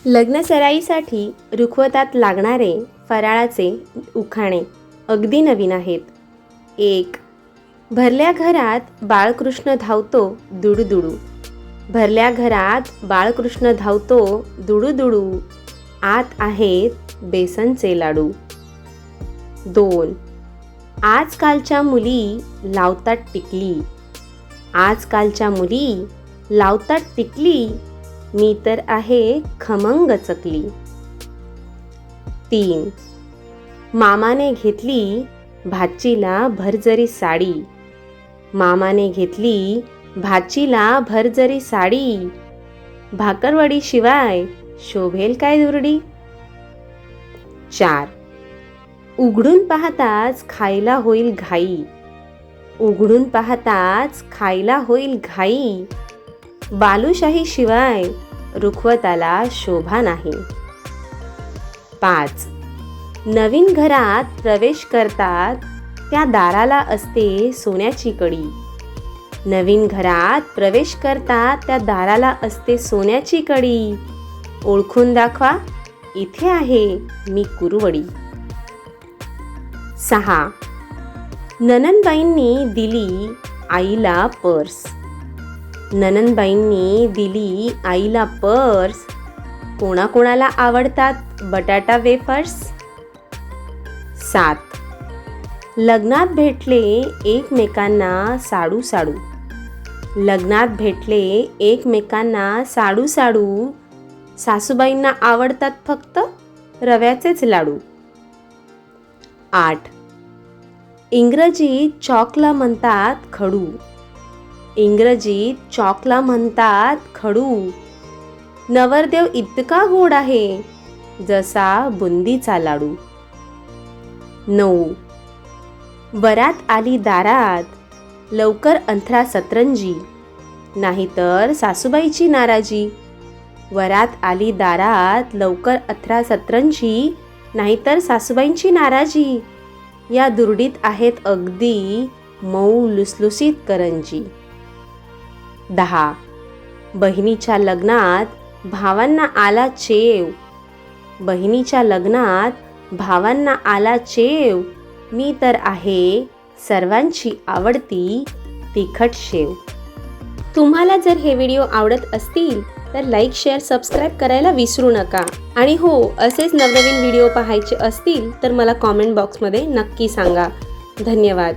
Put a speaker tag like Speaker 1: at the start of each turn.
Speaker 1: लग्नसराईसाठी रुखवतात लागणारे फराळाचे उखाणे अगदी नवीन आहेत. 1. भरल्या घरात बाळकृष्ण धावतो दुडू-दुडू. भरल्या घरात बाळकृष्ण धावतो दुडू-दुडू. आत आहेत बेसनचे लाडू. 2. आजकालच्या मुली लावतात टिकली. आजकालच्या मुली लावतात टिकली. मी तर आहे खमंग चकली. 3. मामाने घेतली भाचीला भरजरी साडी. मामाने घेतली भाचीला भरजरी साडी. भाकरवडी शिवाय शोभेल काय दुरडी. 4. उघडून पाहताच खायला होईल घाई. उघडून पाहताच खायला होईल घाई. बालुशाही शिवाय रुखवताला शोभा नाही. 5. नवीन घरात प्रवेश करतात त्या दाराला असते सोन्याची कडी. नवीन घरात प्रवेश करतात त्या दाराला असते सोन्याची कडी. ओळखून दाखवा इथे आहे मी कुरुवडी. 6. नणंदबाईंनी दिली आईला पर्स. नणंदबाईंनी दिली आईला पर्स. कोणाकोणाला आवडतात बटाटा वेफर्स. 7. लग्नात भेटले एकमेकांना साडू साडू. लग्नात भेटले एकमेकांना साडू साडू. सासूबाईंना आवडतात फक्त रव्याचेच लाडू. 8. इंग्रजीत चॉकला म्हणतात खडू. इंग्रजीत चॉकला म्हणतात खडू. नवरदेव इतका गोड आहे जसा बुंदीचा लाडू. 9. वरात आली दारात लवकर अंथरा सतरंजी. नाहीतर सासूबाईची नाराजी. वरात आली दारात लवकर अंथरा सतरंजी. नाहीतर सासूबाईंची नाराजी. या दुरडीत आहेत अगदी मऊ लुसलुसीत करंजी. 10. बहिणीच्या लग्नात भावांना आला चेव. बहिणीच्या लग्नात भावांना आला चेव. मी तर आहे सर्वांची आवडती तिखट शेव. तुम्हाला जर हे व्हिडिओ आवडत असतील तर लाईक, शेअर, सबस्क्राईब करायला विसरू नका. आणि हो, असेच नवनवीन व्हिडिओ पाहायचे असतील तर मला कॉमेंट बॉक्समध्ये नक्की सांगा. धन्यवाद.